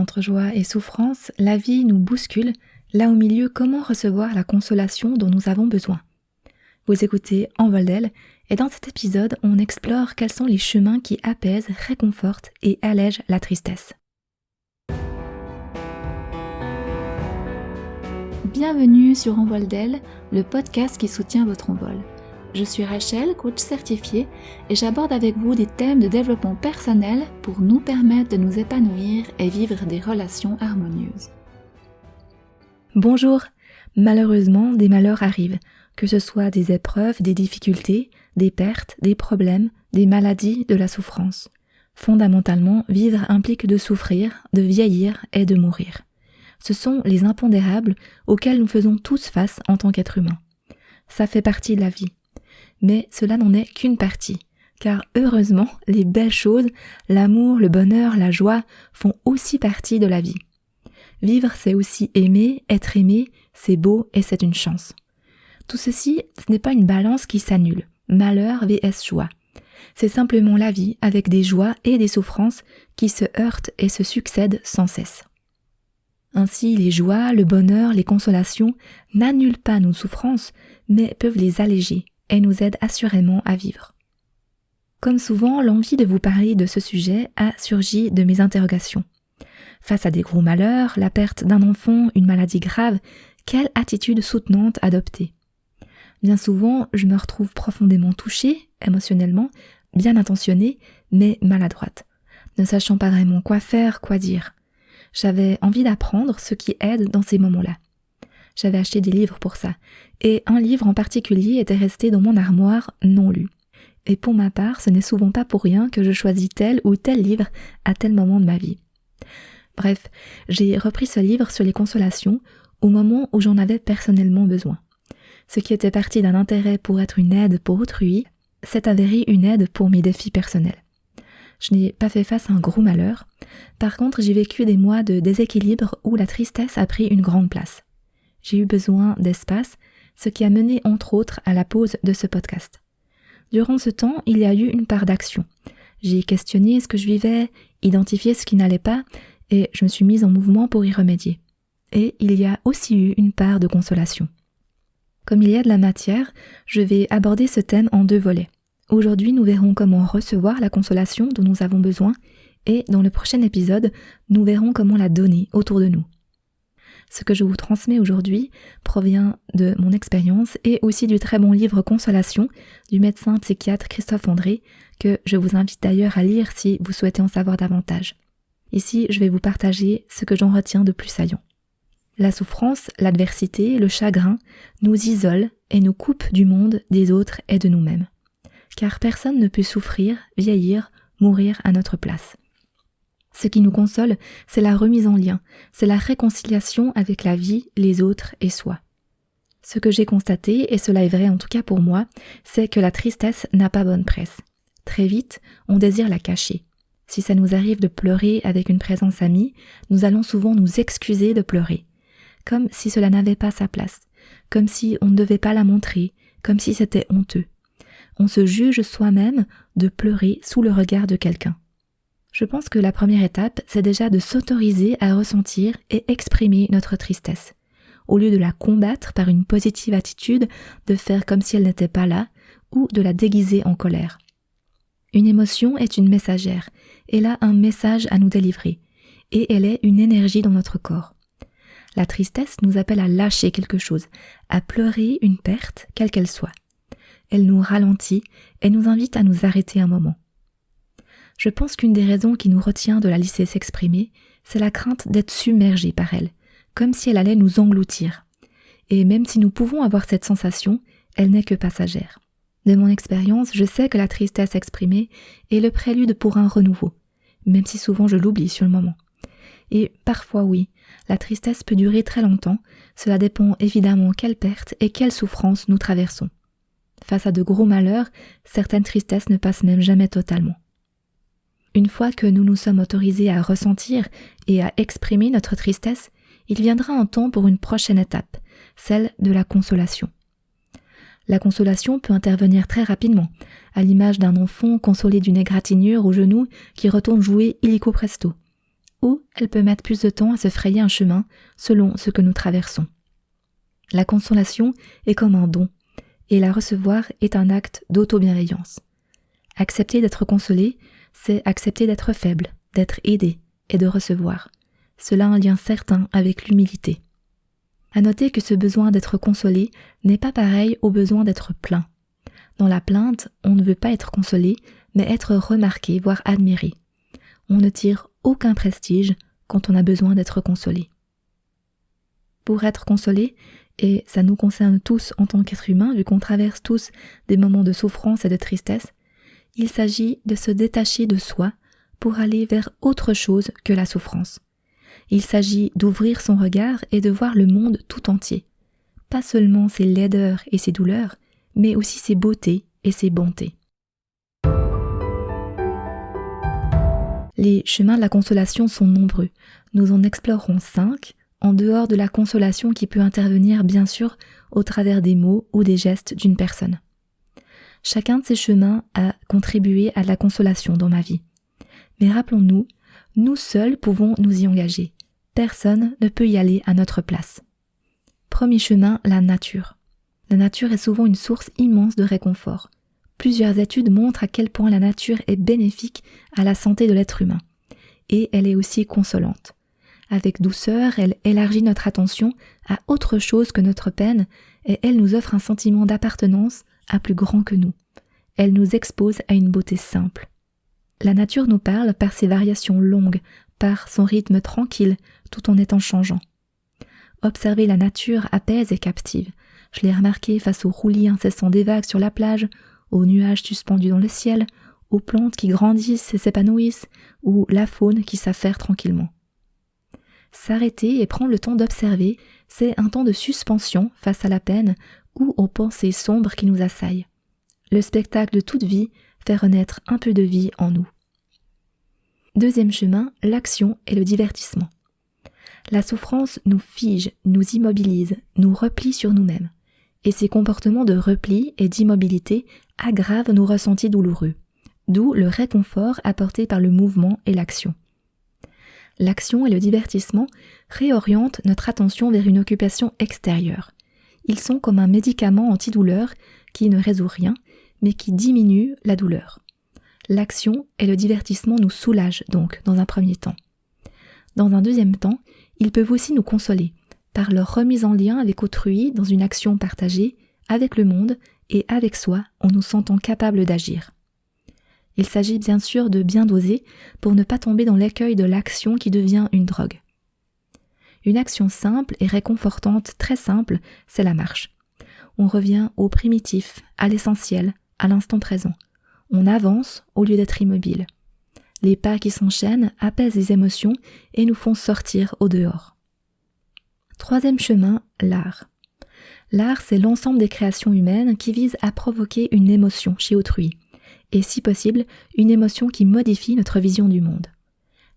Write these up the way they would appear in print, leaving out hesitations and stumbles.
Entre joie et souffrance, la vie nous bouscule. Là au milieu, comment recevoir la consolation dont nous avons besoin? Vous écoutez En vol d'ailes, et dans cet épisode, on explore quels sont les chemins qui apaisent, réconfortent et allègent la tristesse. Bienvenue sur En vol d'ailes, le podcast qui soutient votre envol. Je suis Rachel, coach certifiée, et j'aborde avec vous des thèmes de développement personnel pour nous permettre de nous épanouir et vivre des relations harmonieuses. Bonjour, malheureusement des malheurs arrivent, que ce soit des épreuves, des difficultés, des pertes, des problèmes, des maladies, de la souffrance. Fondamentalement, vivre implique de souffrir, de vieillir et de mourir. Ce sont les impondérables auxquels nous faisons tous face en tant qu'êtres humains. Ça fait partie de la vie. Mais cela n'en est qu'une partie, car heureusement, les belles choses, l'amour, le bonheur, la joie font aussi partie de la vie. Vivre, c'est aussi aimer, être aimé, c'est beau et c'est une chance. Tout ceci, ce n'est pas une balance qui s'annule, malheur vs joie. C'est simplement la vie avec des joies et des souffrances qui se heurtent et se succèdent sans cesse. Ainsi, les joies, le bonheur, les consolations n'annulent pas nos souffrances, mais peuvent les alléger et nous aident assurément à vivre. Comme souvent, l'envie de vous parler de ce sujet a surgi de mes interrogations. Face à des gros malheurs, la perte d'un enfant, une maladie grave, quelle attitude soutenante adopter? Bien souvent, je me retrouve profondément touchée, émotionnellement, bien intentionnée, mais maladroite, ne sachant pas vraiment quoi faire, quoi dire. J'avais envie d'apprendre ce qui aide dans ces moments-là. J'avais acheté des livres pour ça, et un livre en particulier était resté dans mon armoire non lu. Et pour ma part, ce n'est souvent pas pour rien que je choisis tel ou tel livre à tel moment de ma vie. Bref, j'ai repris ce livre sur les consolations au moment où j'en avais personnellement besoin. Ce qui était parti d'un intérêt pour être une aide pour autrui, s'est avéré une aide pour mes défis personnels. Je n'ai pas fait face à un gros malheur. Par contre, j'ai vécu des mois de déséquilibre où la tristesse a pris une grande place. J'ai eu besoin d'espace, ce qui a mené entre autres à la pause de ce podcast. Durant ce temps, il y a eu une part d'action. J'ai questionné ce que je vivais, identifié ce qui n'allait pas, et je me suis mise en mouvement pour y remédier. Et il y a aussi eu une part de consolation. Comme il y a de la matière, je vais aborder ce thème en 2 volets. Aujourd'hui, nous verrons comment recevoir la consolation dont nous avons besoin, et dans le prochain épisode, nous verrons comment la donner autour de nous. Ce que je vous transmets aujourd'hui provient de mon expérience et aussi du très bon livre Consolation du médecin psychiatre Christophe André, que je vous invite d'ailleurs à lire si vous souhaitez en savoir davantage. Ici, je vais vous partager ce que j'en retiens de plus saillant. La souffrance, l'adversité, le chagrin nous isolent et nous coupent du monde, des autres et de nous-mêmes. Car personne ne peut souffrir, vieillir, mourir à notre place. Ce qui nous console, c'est la remise en lien, c'est la réconciliation avec la vie, les autres et soi. Ce que j'ai constaté, et cela est vrai en tout cas pour moi, c'est que la tristesse n'a pas bonne presse. Très vite, on désire la cacher. Si ça nous arrive de pleurer avec une présence amie, nous allons souvent nous excuser de pleurer. Comme si cela n'avait pas sa place, comme si on ne devait pas la montrer, comme si c'était honteux. On se juge soi-même de pleurer sous le regard de quelqu'un. Je pense que la première étape, c'est déjà de s'autoriser à ressentir et exprimer notre tristesse. Au lieu de la combattre par une positive attitude, de faire comme si elle n'était pas là, ou de la déguiser en colère. Une émotion est une messagère, elle a un message à nous délivrer, et elle est une énergie dans notre corps. La tristesse nous appelle à lâcher quelque chose, à pleurer une perte, quelle qu'elle soit. Elle nous ralentit et nous invite à nous arrêter un moment. Je pense qu'une des raisons qui nous retient de la laisser s'exprimer, c'est la crainte d'être submergés par elle, comme si elle allait nous engloutir. Et même si nous pouvons avoir cette sensation, elle n'est que passagère. De mon expérience, je sais que la tristesse exprimée est le prélude pour un renouveau, même si souvent je l'oublie sur le moment. Et parfois oui, la tristesse peut durer très longtemps, cela dépend évidemment quelle perte et quelle souffrance nous traversons. Face à de gros malheurs, certaines tristesses ne passent même jamais totalement. Une fois que nous nous sommes autorisés à ressentir et à exprimer notre tristesse, il viendra un temps pour une prochaine étape, celle de la consolation. La consolation peut intervenir très rapidement, à l'image d'un enfant consolé d'une égratignure au genou qui retourne jouer illico presto. ou elle peut mettre plus de temps à se frayer un chemin selon ce que nous traversons. La consolation est comme un don, et la recevoir est un acte d'auto-bienveillance. Accepter d'être consolé, c'est accepter d'être faible, d'être aidé et de recevoir. Cela a un lien certain avec l'humilité. À noter que ce besoin d'être consolé n'est pas pareil au besoin d'être plaint. Dans la plainte, on ne veut pas être consolé, mais être remarqué, voire admiré. On ne tire aucun prestige quand on a besoin d'être consolé. Pour être consolé, et ça nous concerne tous en tant qu'êtres humains, vu qu'on traverse tous des moments de souffrance et de tristesse, il s'agit de se détacher de soi pour aller vers autre chose que la souffrance. Il s'agit d'ouvrir son regard et de voir le monde tout entier. Pas seulement ses laideurs et ses douleurs, mais aussi ses beautés et ses bontés. Les chemins de la consolation sont nombreux. Nous en explorerons 5, en dehors de la consolation qui peut intervenir bien sûr au travers des mots ou des gestes d'une personne. Chacun de ces chemins a contribué à la consolation dans ma vie. Mais rappelons-nous, nous seuls pouvons nous y engager. Personne ne peut y aller à notre place. Premier chemin, la nature. La nature est souvent une source immense de réconfort. Plusieurs études montrent à quel point la nature est bénéfique à la santé de l'être humain. Et elle est aussi consolante. Avec douceur, elle élargit notre attention à autre chose que notre peine et elle nous offre un sentiment d'appartenance à plus grand que nous. Elle nous expose à une beauté simple. La nature nous parle par ses variations longues, par son rythme tranquille, tout en étant changeant. Observer la nature apaise et captive. Je l'ai remarqué face aux roulis incessants des vagues sur la plage, aux nuages suspendus dans le ciel, aux plantes qui grandissent et s'épanouissent, ou la faune qui s'affaire tranquillement. S'arrêter et prendre le temps d'observer, c'est un temps de suspension face à la peine ou aux pensées sombres qui nous assaillent. Le spectacle de toute vie fait renaître un peu de vie en nous. Deuxième chemin, l'action et le divertissement. La souffrance nous fige, nous immobilise, nous replie sur nous-mêmes. Et ces comportements de repli et d'immobilité aggravent nos ressentis douloureux, d'où le réconfort apporté par le mouvement et l'action. L'action et le divertissement réorientent notre attention vers une occupation extérieure. Ils sont comme un médicament antidouleur qui ne résout rien, mais qui diminue la douleur. L'action et le divertissement nous soulagent donc dans un premier temps. Dans un deuxième temps, ils peuvent aussi nous consoler, par leur remise en lien avec autrui dans une action partagée, avec le monde et avec soi en nous sentant capables d'agir. Il s'agit bien sûr de bien doser pour ne pas tomber dans l'écueil de l'action qui devient une drogue. Une action simple et réconfortante, très simple, c'est la marche. On revient au primitif, à l'essentiel, à l'instant présent. On avance au lieu d'être immobile. Les pas qui s'enchaînent apaisent les émotions et nous font sortir au dehors. Troisième chemin, l'art. L'art, c'est l'ensemble des créations humaines qui visent à provoquer une émotion chez autrui, et si possible, une émotion qui modifie notre vision du monde.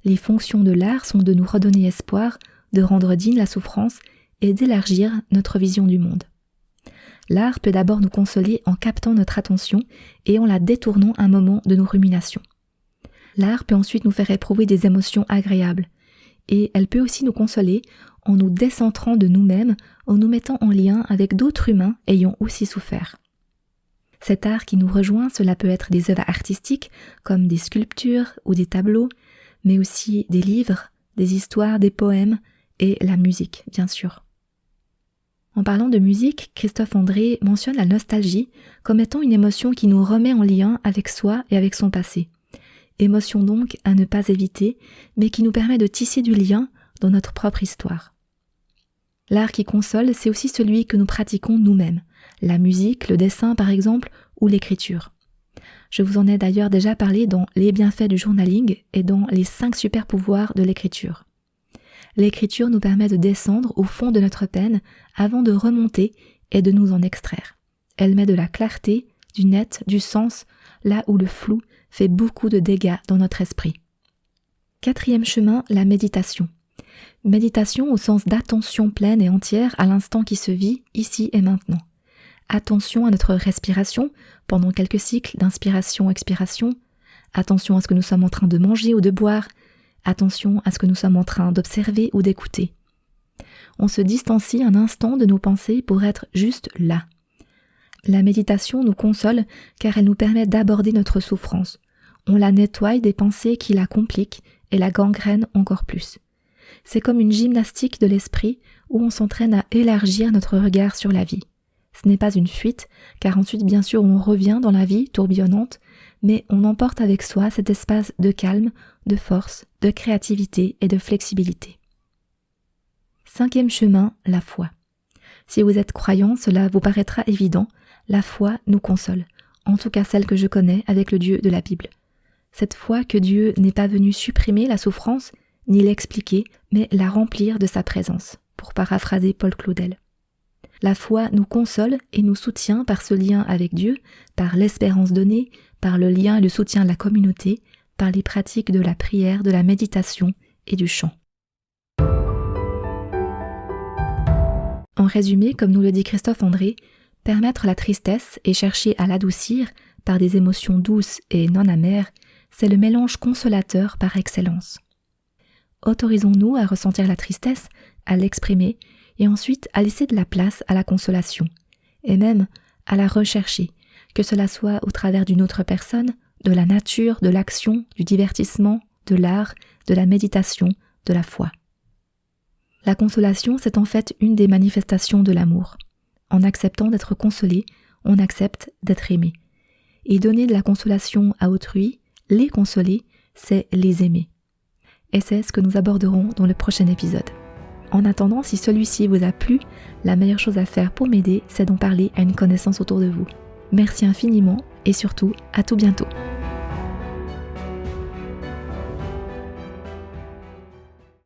Les fonctions de l'art sont de nous redonner espoir, de rendre digne la souffrance et d'élargir notre vision du monde. L'art peut d'abord nous consoler en captant notre attention et en la détournant un moment de nos ruminations. L'art peut ensuite nous faire éprouver des émotions agréables, et elle peut aussi nous consoler en nous décentrant de nous-mêmes, en nous mettant en lien avec d'autres humains ayant aussi souffert. Cet art qui nous rejoint, cela peut être des œuvres artistiques comme des sculptures ou des tableaux, mais aussi des livres, des histoires, des poèmes et la musique, bien sûr. En parlant de musique, Christophe André mentionne la nostalgie comme étant une émotion qui nous remet en lien avec soi et avec son passé. Émotion donc à ne pas éviter, mais qui nous permet de tisser du lien dans notre propre histoire. L'art qui console, c'est aussi celui que nous pratiquons nous-mêmes. La musique, le dessin par exemple, ou l'écriture. Je vous en ai d'ailleurs déjà parlé dans Les bienfaits du journaling et dans les 5 super pouvoirs de l'écriture. L'écriture nous permet de descendre au fond de notre peine avant de remonter et de nous en extraire. Elle met de la clarté, du net, du sens, là où le flou fait beaucoup de dégâts dans notre esprit. Quatrième chemin, la méditation. Méditation au sens d'attention pleine et entière à l'instant qui se vit, ici et maintenant. Attention à notre respiration pendant quelques cycles d'inspiration-expiration. Attention à ce que nous sommes en train de manger ou de boire. Attention à ce que nous sommes en train d'observer ou d'écouter. On se distancie un instant de nos pensées pour être juste là. La méditation nous console car elle nous permet d'aborder notre souffrance. On la nettoie des pensées qui la compliquent et la gangrènent encore plus. C'est comme une gymnastique de l'esprit où on s'entraîne à élargir notre regard sur la vie. Ce n'est pas une fuite, car ensuite bien sûr on revient dans la vie tourbillonnante, mais on emporte avec soi cet espace de calme, de force, de créativité et de flexibilité. 5e chemin, la foi. Si vous êtes croyant, cela vous paraîtra évident, la foi nous console, en tout cas celle que je connais avec le Dieu de la Bible. Cette foi que Dieu n'est pas venu supprimer la souffrance, ni l'expliquer, mais la remplir de sa présence, pour paraphraser Paul Claudel. La foi nous console et nous soutient par ce lien avec Dieu, par l'espérance donnée, par le lien et le soutien de la communauté, par les pratiques de la prière, de la méditation et du chant. En résumé, comme nous le dit Christophe André, permettre la tristesse et chercher à l'adoucir par des émotions douces et non amères, c'est le mélange consolateur par excellence. Autorisons-nous à ressentir la tristesse, à l'exprimer et ensuite à laisser de la place à la consolation, et même à la rechercher, que cela soit au travers d'une autre personne, de la nature, de l'action, du divertissement, de l'art, de la méditation, de la foi. La consolation, c'est en fait une des manifestations de l'amour. En acceptant d'être consolé, on accepte d'être aimé. Et donner de la consolation à autrui, les consoler, c'est les aimer. Et c'est ce que nous aborderons dans le prochain épisode. En attendant, si celui-ci vous a plu, la meilleure chose à faire pour m'aider, c'est d'en parler à une connaissance autour de vous. Merci infiniment et surtout, à tout bientôt.